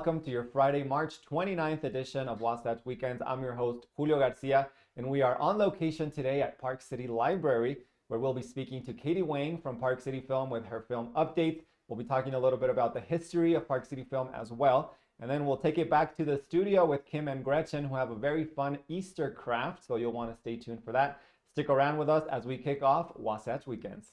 welcome to your Friday, March 29th edition of Wasatch Weekends. I'm your host, Julio Garcia, and we are on location today at Park City Library, where we'll be speaking to Katy Wang from Park City Film with her film update. We'll be talking a little bit about the history of Park City Film as well. And then we'll take it back to the studio with Kim and Gretchen, who have a very fun Easter craft, so you'll want to stay tuned for that. Stick around with us as we kick off Wasatch Weekends.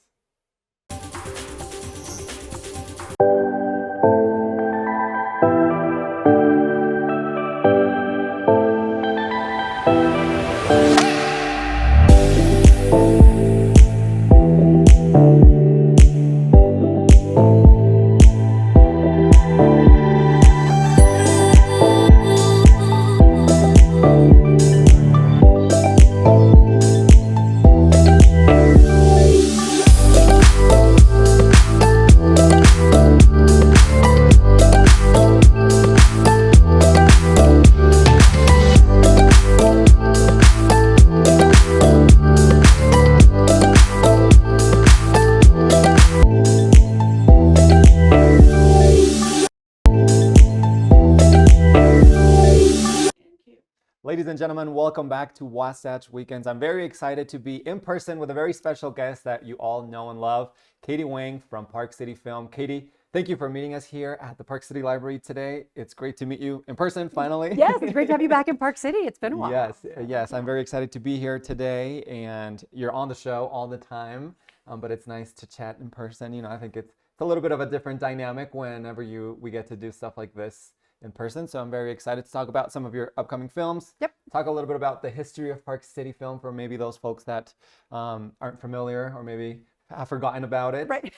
Ladies and gentlemen, welcome back to Wasatch Weekends. I'm very excited to be in person with a very special guest that you all know and love, Katy Wang from Park City Film. Katy, thank you for meeting us here at the Park City Library today. It's great to meet you in person finally. Yes, it's great to have you back in Park City. It's been a while. Yes, I'm very excited to be here today, and you're on the show all the time, but it's nice to chat in person. You know, I think it's a little bit of a different dynamic whenever we get to do stuff like this in person. So I'm very excited to talk about some of your upcoming films. Yep. Talk a little bit about the history of Park City Film for maybe those folks that aren't familiar or maybe have forgotten about it. Right.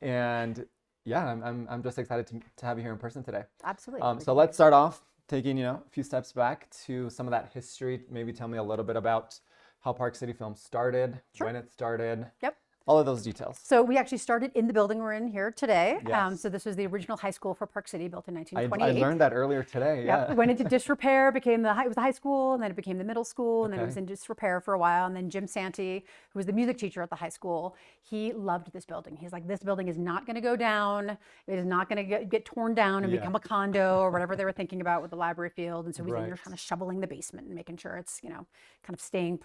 And yeah, I'm just excited to have you here in person today. Absolutely. So let's start off taking a few steps back to some of that history. Maybe tell me a little bit about how Park City Film started, Sure. when it started. Yep. All of those details. So we actually started in the building we're in here today. Yes. So this was the original high school for Park City, built in 1928. I learned that earlier today. Yep. Yeah. It went into disrepair, it was the high school, and then it became the middle school, and then it was in disrepair for a while. And then Jim Santee, who was the music teacher at the high school, he loved this building. He's like, this building is not going to go down. It is not going to get torn down and become a condo or whatever they were thinking about with the library field. And so he's in here kind of shoveling the basement and making sure it's, kind of staying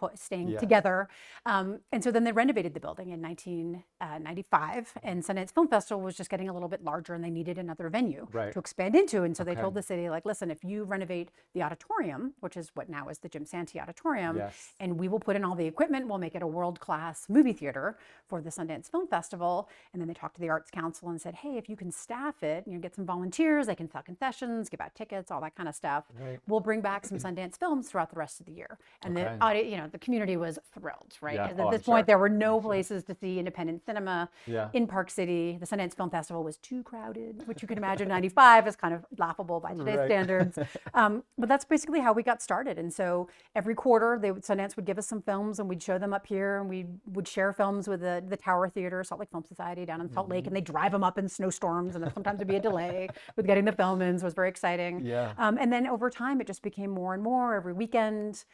together. And so then they renovated the building in 1995, and Sundance Film Festival was just getting a little bit larger, and they needed another venue to expand into. And so they told the city, like, listen, if you renovate the auditorium, which is what now is the Jim Santee Auditorium, and we will put in all the equipment, we'll make it a world-class movie theater for the Sundance Film Festival. And then they talked to the Arts Council and said, hey, if you can staff it, get some volunteers, they can sell concessions, give out tickets, all that kind of stuff. We'll bring back some Sundance films throughout the rest of the year. And the community was thrilled, right? Because at this point, there were no places to see independent cinema in Park City. The Sundance Film Festival was too crowded, which you can imagine 95 is kind of laughable by today's standards. But that's basically how we got started. And so every quarter, Sundance would give us some films, and we'd show them up here, and we would share films with the Tower Theater, Salt Lake Film Society down in Salt Lake, and they drive them up in snowstorms, and then sometimes it'd be a delay with getting the film in, so it was very exciting. And then over time, it just became more and more every weekend.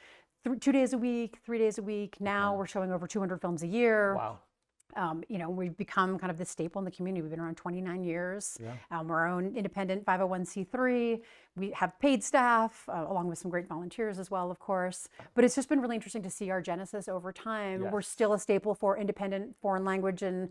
2 days a week, 3 days a week. Now we're showing over 200 films a year. Wow. We've become kind of the staple in the community. We've been around 29 years. We're our own independent 501c3. We have paid staff, along with some great volunteers as well, of course. But it's just been really interesting to see our genesis over time. We're still a staple for independent foreign language and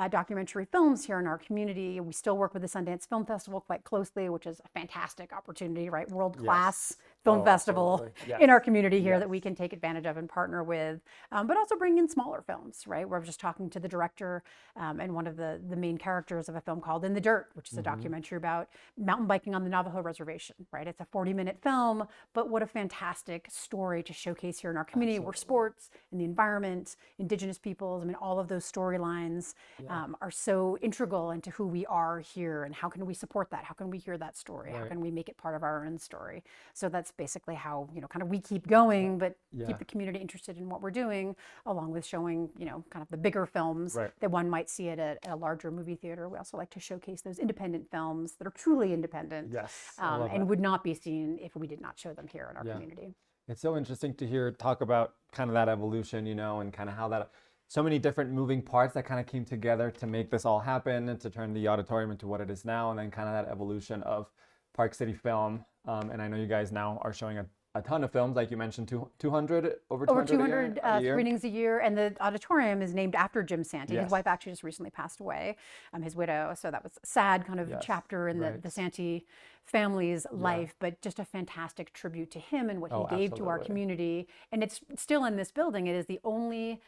documentary films here in our community. We still work with the Sundance Film Festival quite closely, which is a fantastic opportunity, right? World-class film festival in our community here that we can take advantage of and partner with, but also bring in smaller films, right? We're just talking to the director and one of the main characters of a film called In the Dirt, which is a documentary about mountain biking on the Navajo Reservation, right? It's a 40-minute film, but what a fantastic story to showcase here in our community where sports and the environment, indigenous peoples, all of those storylines are so integral into who we are here, and how can we support that? How can we hear that story? How can we make it part of our own story? So that's basically how, kind of we keep going, but keep the community interested in what we're doing, along with showing, kind of the bigger films that one might see at a larger movie theater. We also like to showcase those independent films that are truly independent and would not be seen if we did not show them here in our community. It's so interesting to talk about kind of that evolution, and kind of how that so many different moving parts that kind of came together to make this all happen and to turn the auditorium into what it is now, and then kind of that evolution of Park City Film. And I know you guys now are showing a ton of films, like you mentioned, 200, over 200 a year. Screenings a year. And the auditorium is named after Jim Santee. Yes. His wife actually just recently passed away, his widow. So that was a sad kind of Yes, chapter in right. the Santee family's life, but just a fantastic tribute to him and what he gave to our absolutely. community. And it's still in this building. It is the only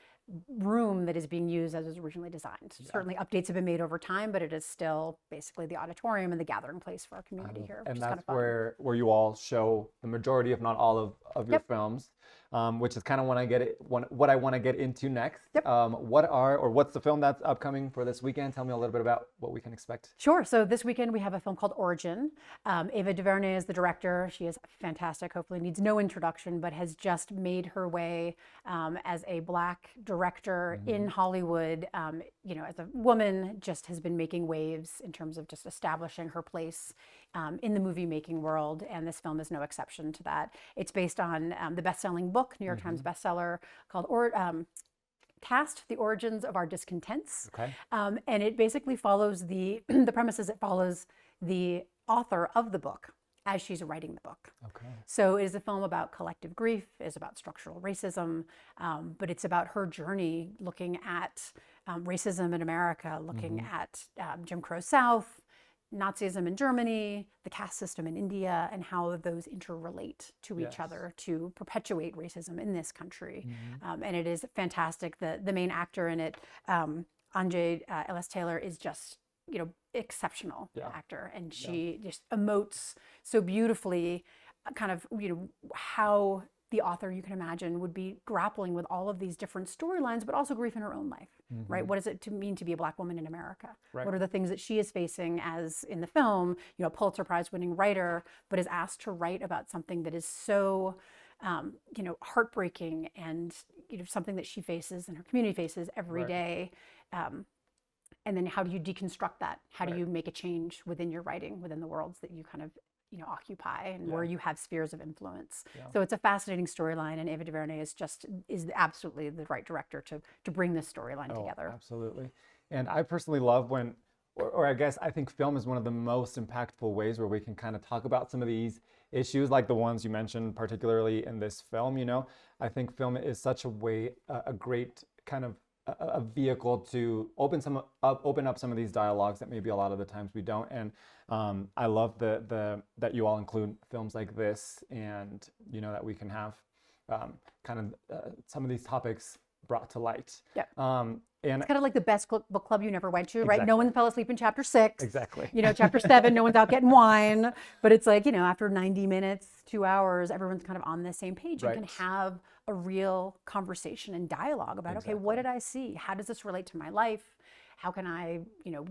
room that is being used as it was originally designed. Certainly updates have been made over time, but it is still basically the auditorium and the gathering place for our community here. And which is that's kind of fun. where you all show the majority, if not all, of your films, which is kind of what I want to get into next. What's the film that's upcoming for this weekend? Tell me a little bit about what we can expect. Sure. So this weekend we have a film called Origin. Ava DuVernay is the director. She is fantastic. Hopefully needs no introduction, but has just made her way as a Black director in Hollywood. As a woman, just has been making waves in terms of just establishing her place in the movie making world. And this film is no exception to that. It's based on the best-selling book, New York Times bestseller, called Cast: The Origins of Our Discontents. Okay. And it basically follows the premise is it follows the author of the book as she's writing the book. Okay. So it is a film about collective grief, it is about structural racism, but it's about her journey looking at racism in America, looking at Jim Crow South, Nazism in Germany, the caste system in India, and how those interrelate to each other to perpetuate racism in this country. And it is fantastic. The main actor in it, Anjay Ellis Taylor, is just exceptional actor, and she just emotes so beautifully, kind of how the author, you can imagine, would be grappling with all of these different storylines, but also grief in her own life, right? What does it mean to be a Black woman in America? Right. What are the things that she is facing as, in the film, Pulitzer Prize winning writer, but is asked to write about something that is so, heartbreaking and, something that she faces and her community faces every day. And then how do you deconstruct that? How do you make a change within your writing, within the worlds that you kind of occupy and where you have spheres of influence? So it's a fascinating storyline, and Ava DuVernay is absolutely the right director to bring this storyline together. Absolutely. And I personally love when, or I guess I think film is one of the most impactful ways where we can kind of talk about some of these issues, like the ones you mentioned, particularly in this film. I think film is such a way, a great kind of a vehicle to open up some of these dialogues that maybe a lot of the times we don't. And I love that you all include films like this, and that we can have kind of some of these topics brought to light. And it's kind of like the best book club you never went to, right? Exactly. No one fell asleep in chapter 6. Exactly. Chapter 7, no one's out getting wine. But it's like, after 90 minutes, 2 hours, everyone's kind of on the same page. Right. You can have a real conversation and dialogue about, okay, what did I see? How does this relate to my life? How can I,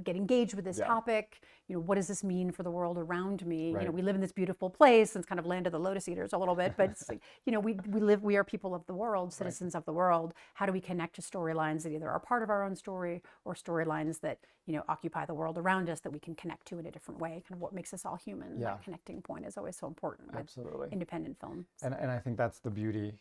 get engaged with this topic? What does this mean for the world around me? Right. We live in this beautiful place, and it's kind of land of the lotus eaters a little bit, but it's like, we are people of the world, citizens of the world. How do we connect to storylines that either are part of our own story or storylines that, occupy the world around us that we can connect to in a different way? Kind of what makes us all human. That connecting point is always so important with independent film. And I think that's the beauty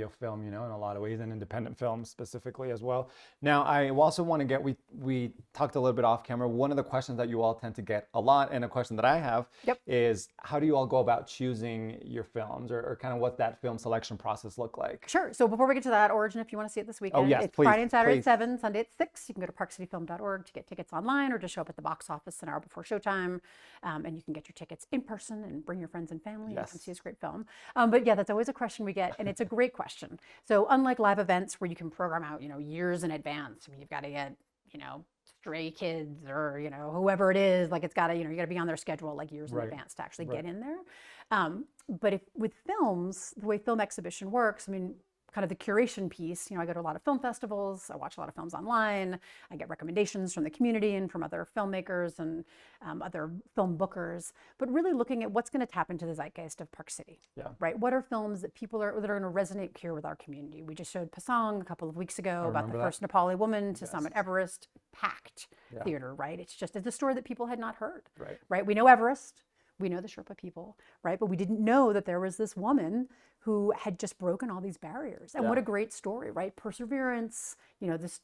of film, in a lot of ways, and independent film specifically as well. Now, I also want to get, we talked a little bit off camera. One of the questions that you all tend to get a lot, and a question that I have, is how do you all go about choosing your films, or kind of what that film selection process look like? Sure. So before we get to that, Origin, if you want to see it this weekend, it's please, Friday and Saturday please. at 7, Sunday at 6. You can go to parkcityfilm.org to get tickets online, or just show up at the box office an hour before showtime, and you can get your tickets in person and bring your friends and family and come see this great film. But that's always a question we get, and it's a great question. So unlike live events where you can program out, years in advance, you've got to get, Stray Kids or whoever it is, like it's got to, you got to be on their schedule like years in advance to actually get in there. But with films, the way film exhibition works, kind of the curation piece, I go to a lot of film festivals, I watch a lot of films online, I get recommendations from the community and from other filmmakers and other film bookers, but really looking at what's going to tap into the zeitgeist of Park City, right? What are films that that are going to resonate here with our community? We just showed Pasang a couple of weeks ago about the first Nepali woman to summit Everest, packed theater, right? It's a story that people had not heard, right? We know Everest. We know the Sherpa people, right? But we didn't know that there was this woman who had just broken all these barriers. And what a great story, right? Perseverance, this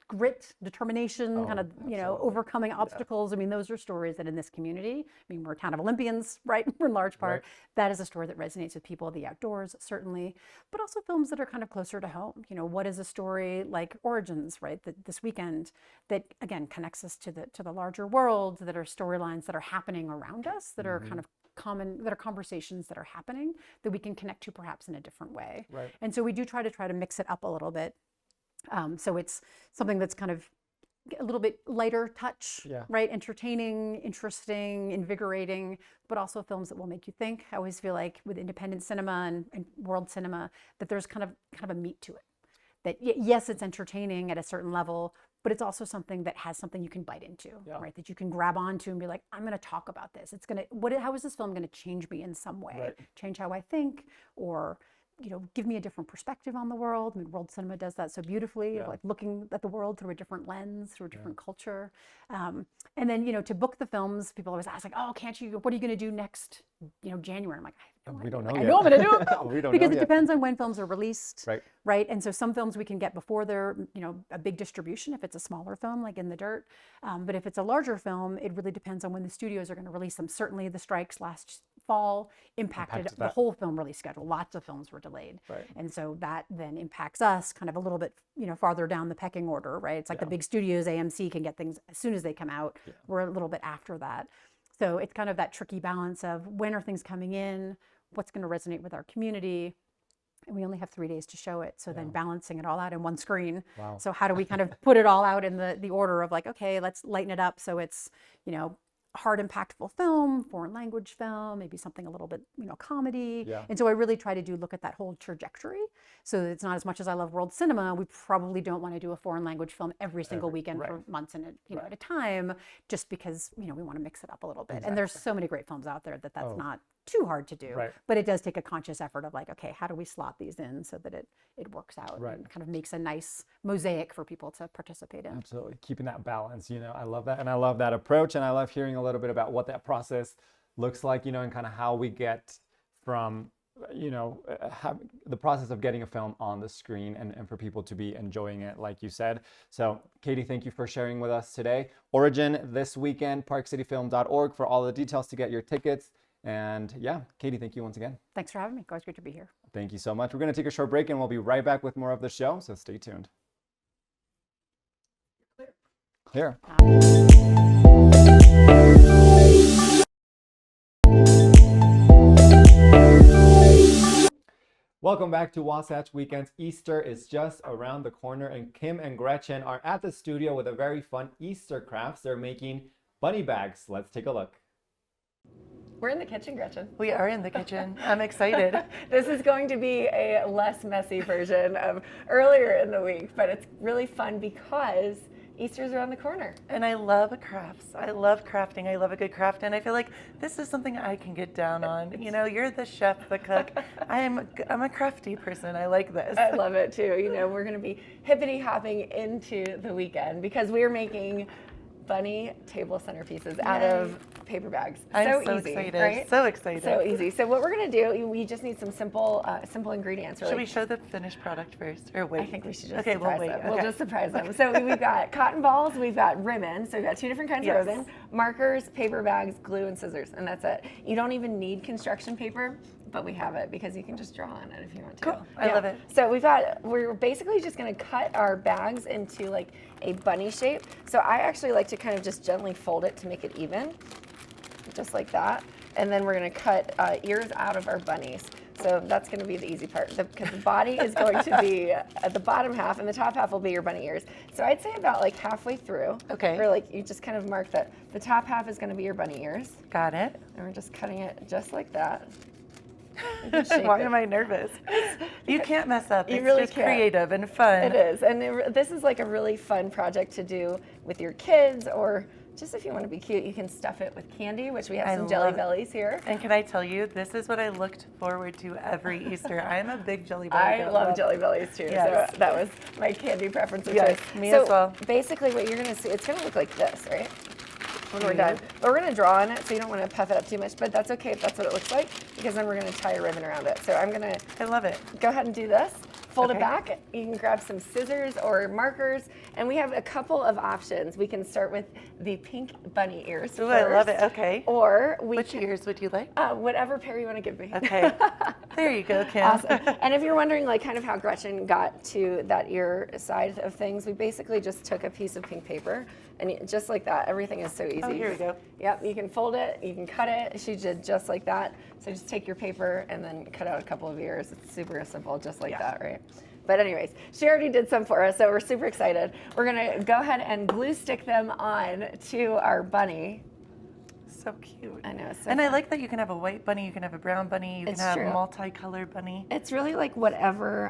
grit, determination, kind of, overcoming obstacles. I mean, those are stories that in this community, I mean, we're a town of Olympians, right? For large part, that is a story that resonates with people of the outdoors, certainly, but also films that are kind of closer to home. What is a story like Origins, right? This weekend that, again, connects us to the larger world, that are storylines that are happening around us, that are kind of that are conversations that are happening that we can connect to perhaps in a different way. And so we do try to mix it up a little bit. So it's something that's kind of a little bit lighter touch, right? Entertaining, interesting, invigorating, but also films that will make you think. I always feel like with independent cinema and world cinema, that there's kind of a meat to it. That yes, it's entertaining at a certain level, but it's also something that has something you can bite into, right? That you can grab onto and be like, I'm going to talk about this. It's going to, how is this film going to change me in some way? Change how I think, or give me a different perspective on the world. I mean, world cinema does that so beautifully, of like looking at the world through a different lens, through a different culture. And then, to book the films, people always ask like, oh, what are you going to do next, January? I'm like, we don't know yet. I know I'm going to do it. We don't because know it yet. depends on when films are released. Right. And so some films we can get before they're, a big distribution if it's a smaller film like In the Dirt. But if it's a larger film, it really depends on when the studios are going to release them. Certainly the strikes last fall impacted the whole film release schedule. Lots of films were delayed. And so that then impacts us kind of a little bit, farther down the pecking order, right? It's like the big studios, AMC can get things as soon as they come out. We're a little bit after that. So it's kind of that tricky balance of when are things coming in, what's going to resonate with our community. And we only have 3 days to show it. So then balancing it all out in one screen. So how do we kind of put it all out in the order of like, okay, let's lighten it up so it's, hard, impactful film, foreign language film, maybe something a little bit, comedy. And so I really try to look at that whole trajectory. So it's not as much as I love world cinema, we probably don't want to do a foreign language film every single weekend for months and at a time, just because, we want to mix it up a little bit. And there's so many great films out there that's not too hard to do, but it does take a conscious effort of like, okay, how do we slot these in so that it works out and kind of makes a nice mosaic for people to participate in. Absolutely. Keeping that balance, I love that. And I love that approach. And I love hearing a little bit about what that process looks like, and kind of how we get from, the process of getting a film on the screen and for people to be enjoying it, like you said. So Katy, thank you for sharing with us today. Origin this weekend, parkcityfilm.org for all the details to get your tickets. And Katy, thank you once again. Thanks for having me. Always great to be here. Thank you so much. We're going to take a short break and we'll be right back with more of the show. So stay tuned. Clear. Welcome back to Wasatch Weekends. Easter is just around the corner, and Kim and Gretchen are at the studio with a very fun Easter crafts. They're making bunny bags. Let's take a look. We're in the kitchen, Gretchen. We are in the kitchen. I'm excited. This is going to be a less messy version of earlier in the week, but it's really fun because Easter's around the corner. And I love crafts. I love crafting. I love a good craft. And I feel like this is something I can get down on. You're the chef, the cook. I'm a crafty person. I like this. I love it too. We're going to be hippity hopping into the weekend because we're making bunny table centerpieces out of paper bags. I'm so easy, excited. Right? So excited. So easy. So what we're going to do, we just need some simple ingredients. Really. Should we show the finished product first, or wait? I think we should just okay, surprise we'll wait. them. We'll just surprise them. So we've got cotton balls, we've got ribbon. So we've got 2 different kinds of ribbon, markers, paper bags, glue, and scissors, and that's it. You don't even need construction paper, but we have it because you can just draw on it if you want to. Cool. I love it. So we're basically just going to cut our bags into like a bunny shape. So I actually like to kind of just gently fold it to make it even, just like that. And then we're going to cut ears out of our bunnies. So that's going to be the easy part because the body is going to be at the bottom half and the top half will be your bunny ears. So I'd say about like halfway through. Okay. Or like you just kind of mark that the top half is going to be your bunny ears. Got it. And we're just cutting it just like that. Why am I nervous? You can't mess up. You it's really just can't. creative and fun. It is. And this is like a really fun project to do with your kids, or just if you want to be cute, you can stuff it with candy, which we have some Jelly Bellies here. And can I tell you, this is what I looked forward to every Easter. I am a big Jelly Belly I girl. love Jelly Bellies too. Yes. So that was my candy preference of Yes, choice. me so as well. Basically what you're going to see, it's going to look like this, right? when we're done. But we're gonna draw on it, so you don't wanna puff it up too much, but that's okay if that's what it looks like, because then we're gonna tie a ribbon around it. So I'm gonna I love it. go ahead and do this. Fold it Okay. back. You can grab some scissors or markers, and we have a couple of options. We can start with the pink bunny ears Ooh, first. I love it. Okay. Or we Which can, ears would you like? whatever pair you want to give me. Okay. There you go, Kim. Awesome. And if you're wondering like kind of how Gretchen got to that ear side of things, we basically just took a piece of pink paper and just like that. Everything is so easy. Oh, here we go. Yep, you can fold it, you can cut it. She did just like that. So just take your paper and then cut out a couple of ears. It's super simple, just like that, right? But anyways, she already did some for us, so we're super excited. We're gonna go ahead and glue stick them on to our bunny. So cute. I know, it's so And I fun. like that you can have a white bunny, you can have a brown bunny, you It's can have true. a multicolored bunny. It's really like whatever,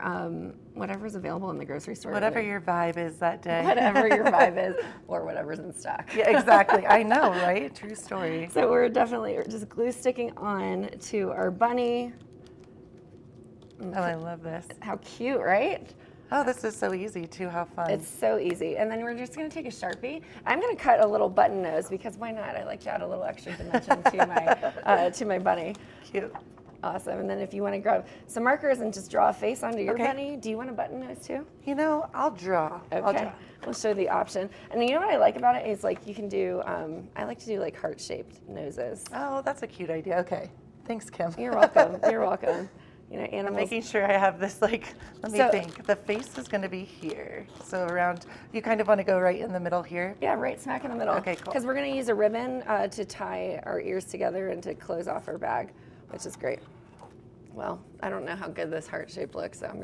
whatever's available in the grocery store. Whatever your vibe is that day. Whatever your vibe is, or whatever's in stock. Yeah, exactly. I know, right? True story. So we're definitely just glue sticking on to our bunny. Oh, I love this. How cute, right? Oh, this is so easy too. How fun. It's so easy. And then we're just gonna take a Sharpie. I'm gonna cut a little button nose because why not? I like to add a little extra dimension to my bunny. cute. Awesome. And then if you want to grab some markers and just draw a face onto your Okay. bunny, do you want a button nose too? You know, I'll draw. I'll Okay. draw. We'll show the option. And you know what I like about it is like you can do, I like to do like heart-shaped noses. Oh, that's a cute idea. Okay. Thanks, Kim. You're welcome. You're welcome. You know, I'm animals. making sure I have this like, let me So- think. The face is going to be here. So around, you kind of want to go right in the middle here. Yeah, right smack in the middle. Okay, cool. Because we're going to use a ribbon to tie our ears together and to close off our bag, which is great. Well, I don't know how good this heart shape looks, so I'm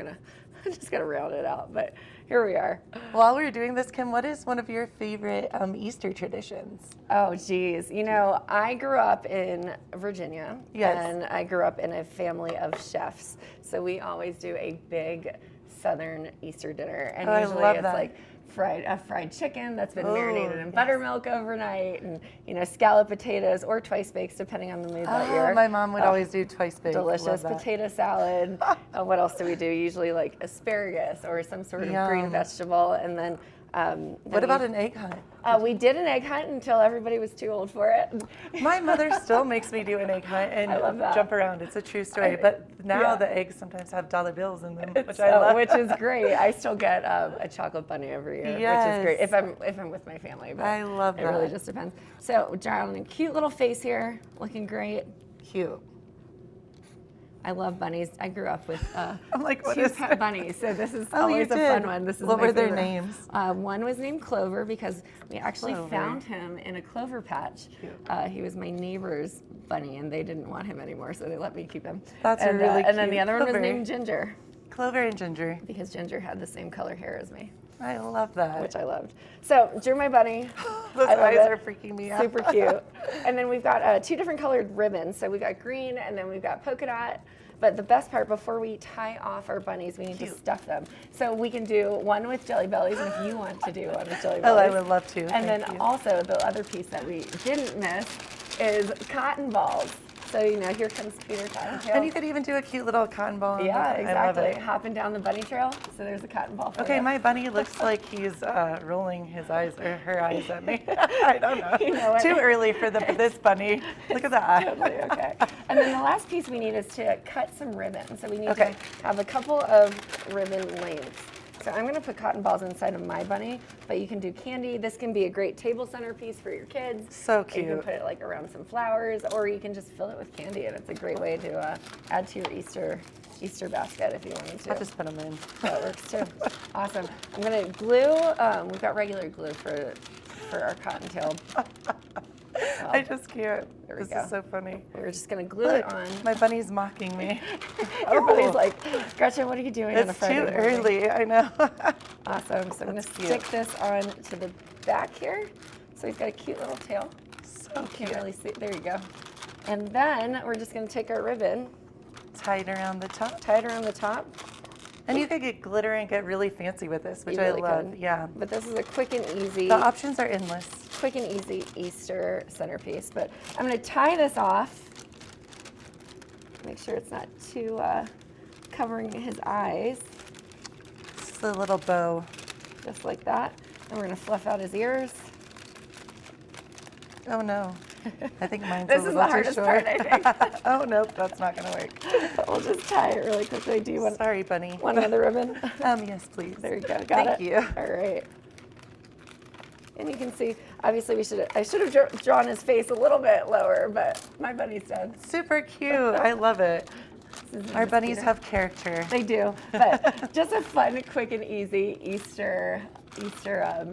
just gonna round it out. But here we are. While we're doing this, Kim, what is one of your favorite Easter traditions? Oh, geez. You know, I grew up in Virginia, Yes. and I grew up in a family of chefs. So we always do a big Southern Easter dinner, and Oh, I usually love it's that. like fried chicken that's been Oh, marinated in yes. buttermilk overnight, and scalloped potatoes or twice baked, depending on the mood that year. My mom would Oh, always do twice baked. delicious Love that. potato salad. What else do we do? Usually like asparagus or some sort of green Yum. vegetable, and then. What about an egg hunt? We did an egg hunt until everybody was too old for it. My mother still makes me do an egg hunt and I love that. jump around. It's a true story. But now yeah. the eggs sometimes have dollar bills in them, which I love. Which is great. I still get a chocolate bunny every year, which is great Yes. if I'm with my family. But I love it really that. just depends. So drawing a cute little face here, looking great. Cute. I love bunnies. I grew up with I'm like, what two is pet bunnies, so this is Oh, you always a fun did. one. This is What my were their favorite. names? One was named Clover because we actually Clover. found him in a clover patch. He was my neighbor's bunny, and they didn't want him anymore, so they let me keep him. That's and, really And then the cute. other one was Clover. named Ginger Clover and Ginger. because Ginger had the same color hair as me, I love that. which I loved. So drew my bunny. Those I love eyes it. are freaking me out. Super cute. And then we've got two different colored ribbons. So we've got green and then we've got polka dot. But the best part, before we tie off our bunnies, we need to stuff them. So we can do one with jelly bellies, and if you want to do one with jelly Oh, bellies. I would love to. And Thank then you. also the other piece that we didn't miss is cotton balls. So, here comes Peter Cottontail. And you could even do a cute little cotton ball. on Yeah, that. I love exactly. it. Hopping down the bunny trail. So there's a cotton ball for Okay, you. my bunny looks like he's rolling his eyes or her eyes at me. I don't know. You know what? Too early for this bunny. Look at that. Totally, okay. And then the last piece we need is to cut some ribbon. So we need Okay. to have a couple of ribbon lengths. So I'm gonna put cotton balls inside of my bunny, but you can do candy. This can be a great table centerpiece for your kids. So You can cute. put it like around some flowers, or you can just fill it with candy, and it's a great way to add to your Easter basket if you wanted to. I'll just put them in. That works too. Awesome. I'm gonna glue. We've got regular glue for our cottontail. I just can't. There we This go. is so funny. We're just gonna glue it on. My bunny's mocking me. Everybody's Oh, like, Gretchen, what are you doing on a it's Friday too morning?" early. I know. Awesome. So I'm going to cute. stick this on to the back here. So we've got a cute little tail. So Can't cute. really see. There you go. And then we're just going to take our ribbon, Tied around the top. tie it around the top. And you could get glitter and get really fancy with this, which You really I love. could. Yeah. But this is a quick and easy, The options are endless. Easter centerpiece. But I'm going to tie this off. Make sure it's not too covering his eyes, It's a little bow. just like that. And we're going to fluff out his ears. Oh no. I think mine's This a is little the hardest too part, short. I think. Oh nope, that's not gonna work. We'll just tie it really quickly. Do you want Sorry, bunny. one other ribbon? Yes, please. There you go. Got Thank it. you. All right. And you can see, obviously I should have drawn his face a little bit lower, but my bunny's done. Super cute. I love it. Our bunnies mosquito. have character. They do, but just a fun, quick and easy Easter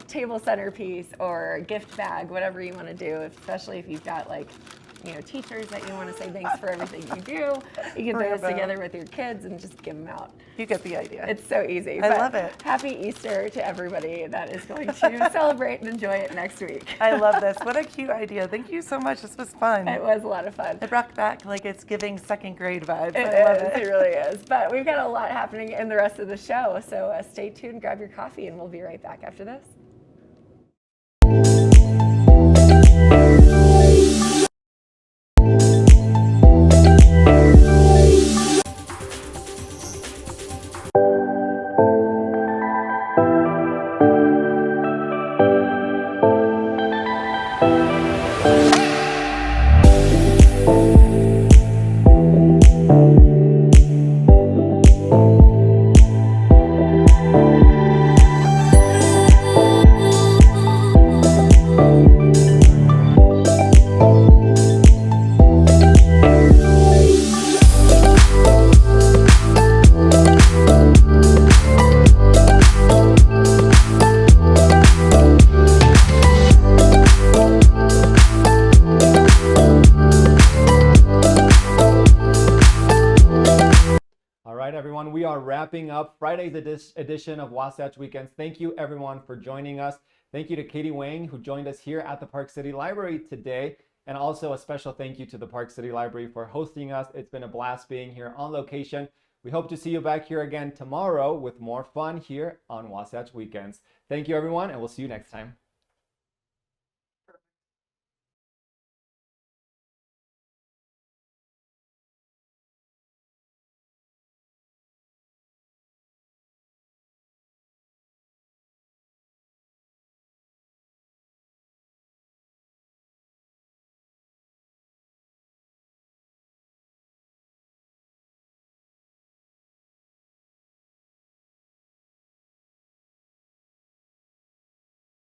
table centerpiece or gift bag, whatever you want to do, especially if you've got like, teachers that you want to say thanks for everything you do. You can throw this Rambo. together with your kids and just give them out. You get the idea. It's so easy. I but love it. Happy Easter to everybody that is going to celebrate and enjoy it next week. I love this. What a cute idea. Thank you so much. This was fun. It was a lot of fun. It brought back like it's giving second grade vibes. It I love is, it. it really is. But we've got a lot happening in the rest of the show. So stay tuned, grab your coffee, and we'll be right back after this. Everyone, we are wrapping up Friday's edition of Wasatch Weekends. Thank you everyone for joining us. Thank you to Katy Wang, who joined us here at the Park City Library today. And also a special thank you to the Park City Library for hosting us. It's been a blast being here on location. We hope to see you back here again tomorrow with more fun here on Wasatch Weekends. Thank you everyone, and we'll see you next time.